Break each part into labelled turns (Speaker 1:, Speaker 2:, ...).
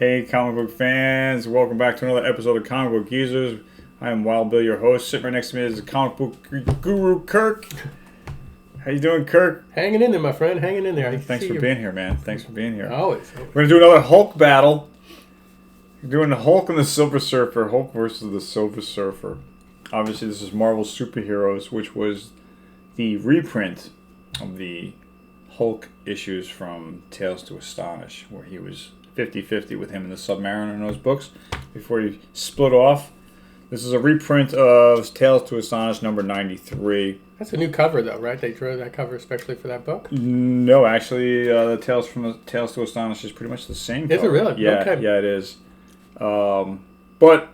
Speaker 1: Hey, comic book fans, welcome back to another episode of Comic Book Geezers. I am Wild Bill, your host. Sitting right next to me is the comic book guru, Kirk. How you doing, Kirk?
Speaker 2: Hanging in there, my friend. Hanging in there.
Speaker 1: Thanks for being here, man. Thanks for being here.
Speaker 2: Always.
Speaker 1: We're going to do another Hulk battle. We're doing the Hulk and the Silver Surfer. Hulk versus the Silver Surfer. Obviously, this is Marvel Superheroes, which was the reprint of the Hulk issues from Tales to Astonish, where he was 50-50 with him and the Submariner in those books before he split off. This is a reprint of Tales to Astonish number 93.
Speaker 2: That's a new cover, though, right? They drew that cover especially for that book?
Speaker 1: No, actually, the Tales to Astonish is pretty much the same cover.
Speaker 2: Is it really?
Speaker 1: Yeah,
Speaker 2: okay.
Speaker 1: Yeah, it is. But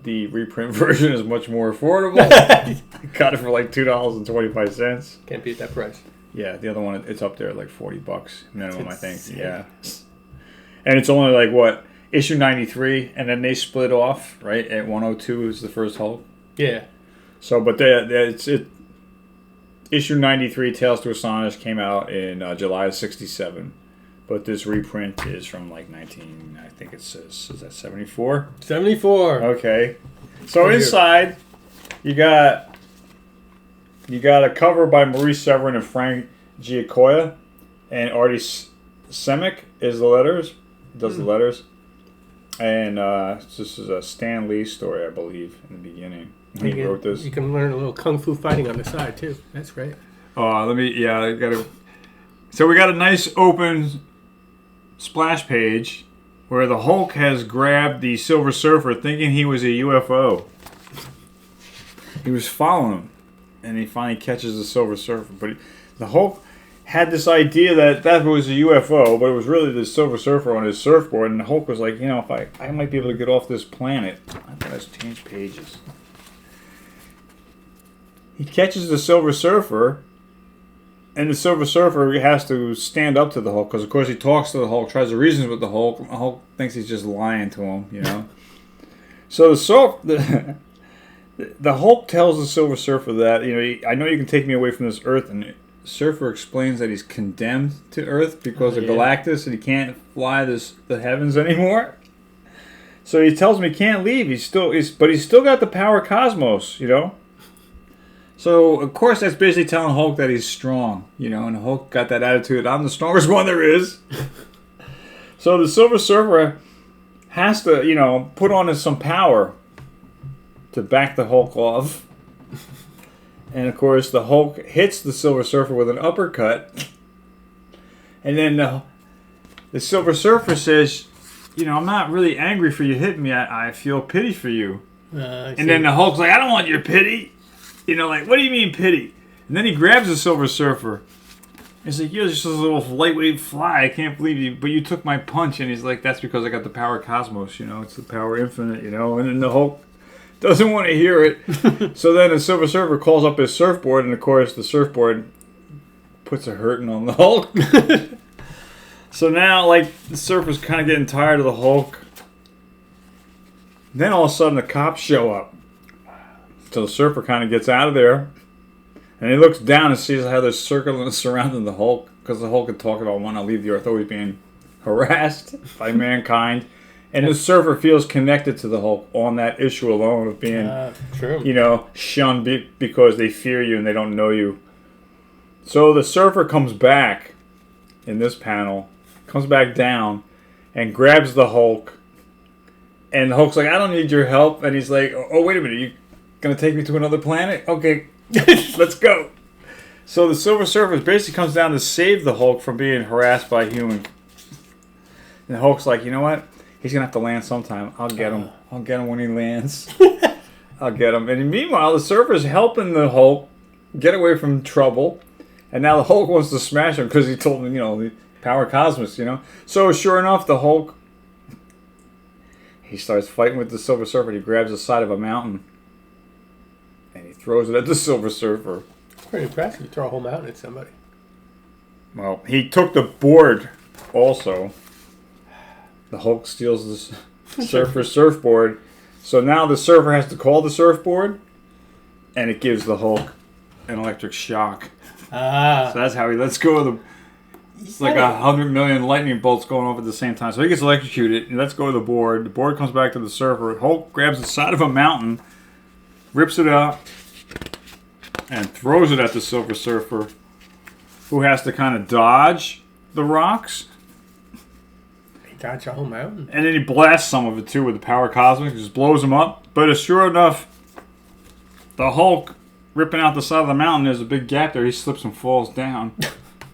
Speaker 1: the reprint version is much more affordable. I got it for like $2.25.
Speaker 2: Can't beat that price.
Speaker 1: Yeah, the other one, it's up there at like $40 minimum, I think. Yeah. And it's only like, what, issue 93, and then they split off, right? At 102 is the first Hulk.
Speaker 2: Yeah.
Speaker 1: So, but issue 93, Tales to Astonish, came out in July of 67. But this reprint is from like 19, I think it says, is that 74?
Speaker 2: 74.
Speaker 1: Okay. So inside, you got a cover by Maurice Severin and Frank Giacoia, and Artie Semick is the letters. Does the letters. And this is a Stan Lee story, I believe, in the beginning. He wrote this.
Speaker 2: You can learn a little kung fu fighting on the side, too. That's great.
Speaker 1: I got to. So we got a nice open splash page where the Hulk has grabbed the Silver Surfer thinking he was a UFO. He was following him, and he finally catches the Silver Surfer. But the Hulk had this idea that was a UFO, but it was really the Silver Surfer on his surfboard, and the Hulk was like, if I might be able to get off this planet. I thought I was changed pages. He catches the Silver Surfer, and the Silver Surfer has to stand up to the Hulk, because of course he talks to the Hulk, tries to reason with the Hulk. The Hulk thinks he's just lying to him, So the Hulk tells the Silver Surfer that, I know you can take me away from this Earth, and Surfer explains that he's condemned to Earth because of Galactus, and he can't fly the heavens anymore. So he tells him he can't leave. But he's still got the power cosmos, So of course that's basically telling Hulk that he's strong, and Hulk got that attitude. I'm the strongest one there is. So the Silver Surfer has to, put on some power to back the Hulk off. And, of course, the Hulk hits the Silver Surfer with an uppercut. And then the Silver Surfer says, I'm not really angry for you hitting me. I feel pity for you. And then the Hulk's like, I don't want your pity. What do you mean pity? And then he grabs the Silver Surfer. He's like, you're just a little lightweight fly. I can't believe you. But you took my punch. And he's like, that's because I got the power cosmos. It's the power infinite, And then the Hulk doesn't want to hear it. So then the Silver Surfer calls up his surfboard, and of course the surfboard puts a hurting on the Hulk. So now, the surfer's kind of getting tired of the Hulk. Then all of a sudden the cops show up. So the surfer kind of gets out of there, and he looks down and sees how they're circling surrounding the Hulk, because the Hulk had talked about wanting to leave the Earth, always being harassed by mankind. And the surfer feels connected to the Hulk on that issue alone of being, shunned because they fear you and they don't know you. So the surfer comes back in this panel, comes back down, and grabs the Hulk. And the Hulk's like, I don't need your help. And he's like, oh, wait a minute, you going to take me to another planet? Okay, let's go. So the Silver Surfer basically comes down to save the Hulk from being harassed by humans. And the Hulk's like, you know what? He's going to have to land sometime. I'll get him. I'll get him when he lands. I'll get him. And meanwhile, the Surfer's helping the Hulk get away from trouble. And now the Hulk wants to smash him because he told him, the power cosmos, So sure enough, the Hulk, he starts fighting with the Silver Surfer. He grabs the side of a mountain. And he throws it at the Silver Surfer.
Speaker 2: It's pretty impressive. You throw a whole mountain at somebody.
Speaker 1: Well, he took the board also. The Hulk steals the surfer's surfboard. So now the surfer has to call the surfboard, and it gives the Hulk an electric shock. So that's how he lets go of It's like 100 million lightning bolts going off at the same time. So he gets electrocuted. And let's go to the board. The board comes back to the surfer. Hulk grabs the side of a mountain, rips it out, and throws it at the Silver Surfer, who has to kind of dodge the rocks.
Speaker 2: He dodged a whole mountain.
Speaker 1: And then he blasts some of it too with the power cosmic. Just blows him up. But sure enough, the Hulk ripping out the side of the mountain, there's a big gap there. He slips and falls down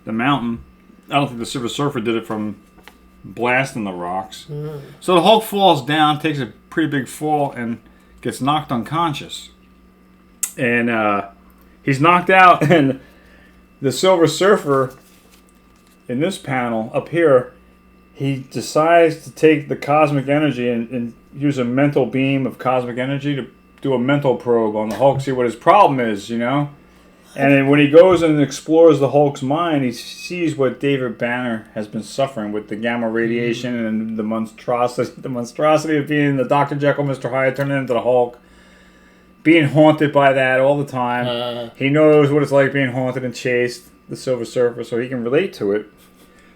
Speaker 1: the mountain. I don't think the Silver Surfer did it from blasting the rocks. So the Hulk falls down, takes a pretty big fall, and gets knocked unconscious. And he's knocked out, and the Silver Surfer, in this panel up here, he decides to take the cosmic energy and use a mental beam of cosmic energy to do a mental probe on the Hulk, see what his problem is, you know? And then when he goes and explores the Hulk's mind, he sees what David Banner has been suffering with the gamma radiation and the monstrosity of being the Dr. Jekyll, Mr. Hyde, turning into the Hulk. Being haunted by that all the time. He knows what it's like being haunted and chased, the Silver Surfer, so he can relate to it.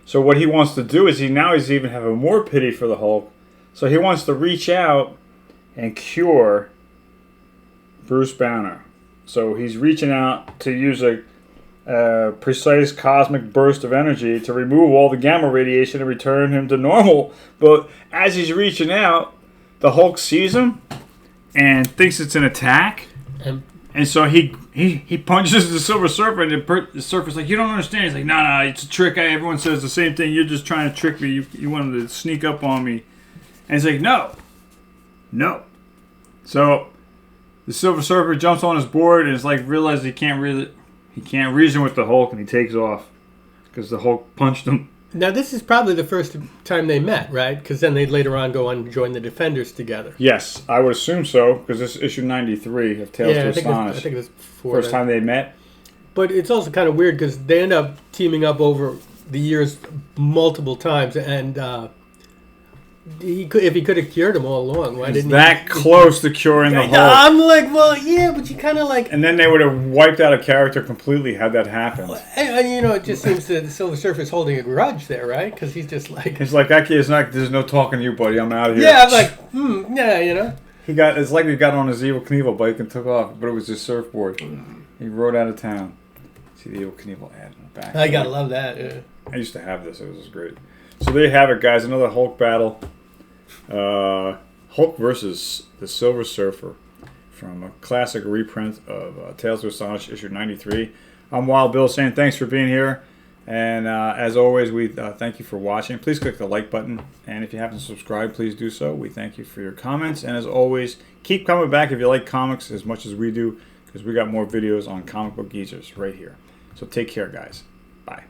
Speaker 1: So what he wants to do is he's even having more pity for the Hulk. So he wants to reach out and cure Bruce Banner. So he's reaching out to use a precise cosmic burst of energy to remove all the gamma radiation and return him to normal. But as he's reaching out, the Hulk sees him and thinks it's an attack. And so he punches the Silver Surfer, and the Surfer's like, "You don't understand." He's like, No, it's a trick. Everyone says the same thing. You're just trying to trick me. You wanted to sneak up on me. And he's like, No. So the Silver Surfer jumps on his board and is like, realizes he can't reason with the Hulk, and he takes off because the Hulk punched him.
Speaker 2: Now, this is probably the first time they met, right? Because then they'd later on go on and join the Defenders together.
Speaker 1: Yes, I would assume so, because this is issue 93 of Tales to Astonish.
Speaker 2: I think it was before
Speaker 1: First time they met.
Speaker 2: But it's also kind of weird because they end up teaming up over the years multiple times, and if he could have cured him all along, why didn't he?
Speaker 1: That close to curing the Hulk.
Speaker 2: I'm like, well, yeah, but you kind of like...
Speaker 1: And then they would have wiped out a character completely had that happened.
Speaker 2: And it just seems that the Silver Surfer's holding a grudge there, right? Because he's just like...
Speaker 1: He's like, that kid's not... There's no talking to you, buddy. I'm out of here.
Speaker 2: Yeah, I'm like, yeah,
Speaker 1: It's like he got on his Evel Knievel bike and took off, but it was his surfboard. He rode out of town. See the Evel Knievel ad in the back.
Speaker 2: I gotta love that, yeah.
Speaker 1: I used to have this. It was great. So there you have it, guys. Another Hulk battle. Hulk versus the Silver Surfer from a classic reprint of Tales to Astonish issue 93. I'm Wild Bill saying thanks for being here. And as always, we thank you for watching. Please click the like button. And if you haven't subscribed, please do so. We thank you for your comments. And as always, keep coming back if you like comics as much as we do, because we got more videos on comic book geezers right here. So take care, guys. Bye.